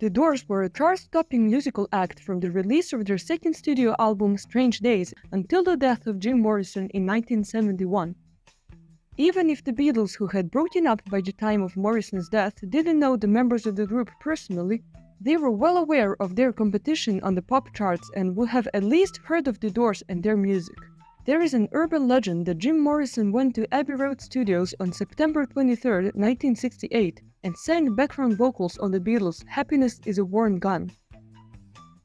The Doors were a chart-topping musical act from the release of their second studio album Strange Days until the death of Jim Morrison in 1971. Even if the Beatles, who had broken up by the time of Morrison's death, didn't know the members of the group personally, they were well aware of their competition on the pop charts and would have at least heard of the Doors and their music. There is an urban legend that Jim Morrison went to Abbey Road Studios on September 23, 1968, and sang background vocals on the Beatles' "Happiness is a Warm Gun."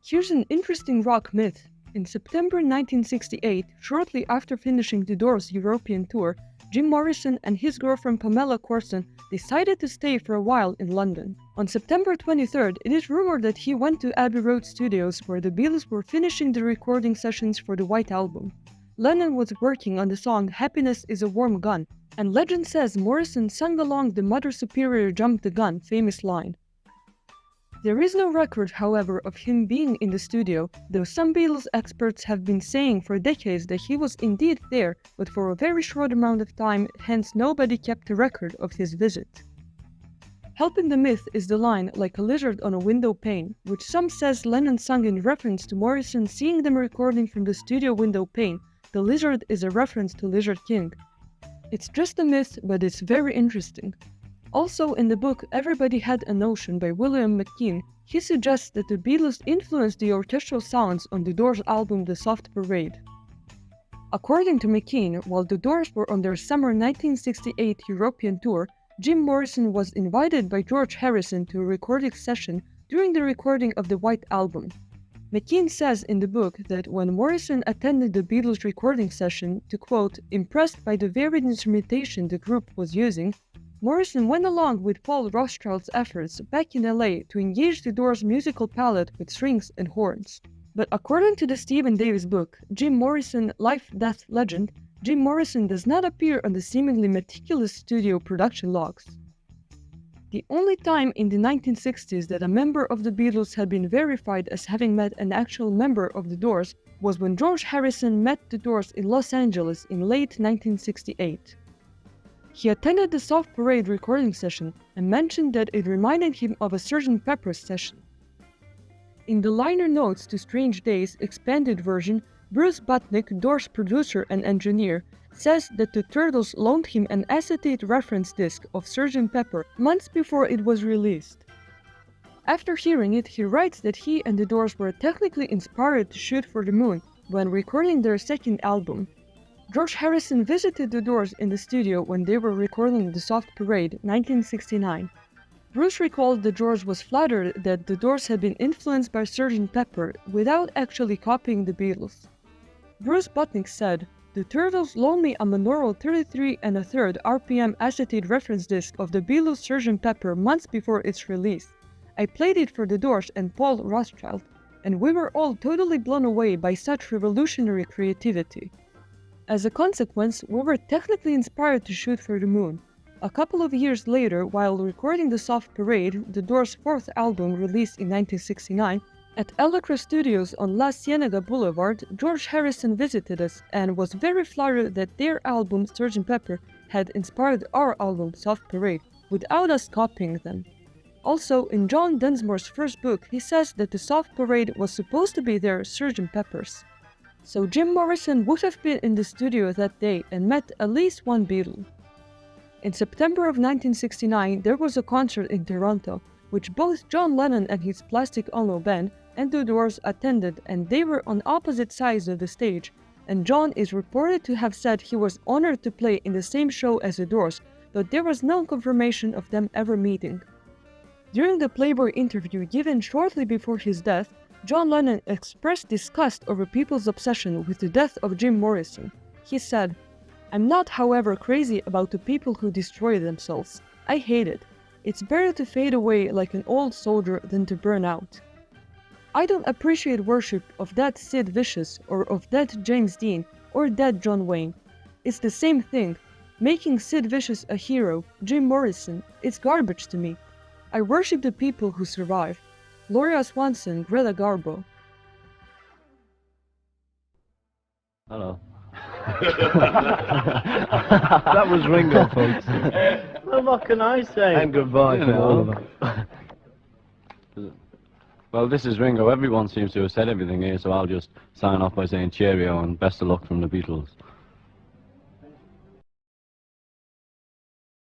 Here's an interesting rock myth. In September 1968, shortly after finishing the Doors' European tour, Jim Morrison and his girlfriend Pamela Corson decided to stay for a while in London. On September 23rd, it is rumored that he went to Abbey Road Studios where the Beatles were finishing the recording sessions for the White Album. Lennon was working on the song "Happiness is a Warm Gun," and legend says Morrison sang along the "Mother Superior jumped the gun" famous line. There is no record, however, of him being in the studio, though some Beatles experts have been saying for decades that he was indeed there, but for a very short amount of time, hence nobody kept a record of his visit. Helping the myth is the line "like a lizard on a window pane," which some says Lennon sung in reference to Morrison seeing them recording from the studio window pane. The lizard is a reference to Lizard King. It's just a myth, but it's very interesting. Also, in the book Everybody Had a Notion by William McKean, he suggests that the Beatles influenced the orchestral sounds on the Doors album The Soft Parade. According to McKean, while the Doors were on their summer 1968 European tour, Jim Morrison was invited by George Harrison to a recording session during the recording of the White Album. McKean says in the book that when Morrison attended the Beatles' recording session to, quote, "impressed by the varied instrumentation the group was using," Morrison went along with Paul Rothchild's efforts back in LA to engage the Doors' musical palette with strings and horns. But according to the Stephen Davis book, Jim Morrison, Life, Death, Legend, Jim Morrison does not appear on the seemingly meticulous studio production logs. The only time in the 1960s that a member of the Beatles had been verified as having met an actual member of the Doors was when George Harrison met the Doors in Los Angeles in late 1968. He attended the Soft Parade recording session and mentioned that it reminded him of a Sgt. Pepper's session. In the liner notes to Strange Days expanded version, Bruce Butnick, Doors producer and engineer, says that the Turtles loaned him an acetate reference disc of Sgt. Pepper months before it was released. After hearing it, he writes that he and the Doors were technically inspired to shoot for the moon when recording their second album. George Harrison visited the Doors in the studio when they were recording The Soft Parade, 1969. Bruce recalled that George was flattered that the Doors had been influenced by Sgt. Pepper without actually copying the Beatles. Bruce Butnick said, "The Turtles loaned me a Monroe 33 1/3 RPM acetate reference disc of the Beatles' Sgt. Pepper months before its release. I played it for the Doors and Paul Rothchild, and we were all totally blown away by such revolutionary creativity. As a consequence, we were technically inspired to shoot for the moon." A couple of years later, while recording The Soft Parade, the Doors' fourth album released in 1969, at Electra Studios on La Cienega Boulevard, George Harrison visited us and was very flattered that their album, Sgt. Pepper, had inspired our album, Soft Parade, without us copying them. Also, in John Densmore's first book, he says that The Soft Parade was supposed to be their Sgt. Pepper's. So Jim Morrison would have been in the studio that day and met at least one Beatle. In September of 1969, there was a concert in Toronto, which both John Lennon and his Plastic Ono Band and the Doors attended, and they were on opposite sides of the stage, and John is reported to have said he was honored to play in the same show as the Doors, but there was no confirmation of them ever meeting. During the Playboy interview given shortly before his death, John Lennon expressed disgust over people's obsession with the death of Jim Morrison. He said, "I'm not, however, crazy about the people who destroy themselves. I hate it. It's better to fade away like an old soldier than to burn out. I don't appreciate worship of that Sid Vicious or of that James Dean or that John Wayne. It's the same thing. Making Sid Vicious a hero, Jim Morrison, it's garbage to me. I worship the people who survive." Gloria Swanson, Greta Garbo. Hello. That was Ringo, folks. Well, what can I say? And goodbye to all of them. Well, this is Ringo. Everyone seems to have said everything here, so I'll just sign off by saying cheerio and best of luck from the Beatles.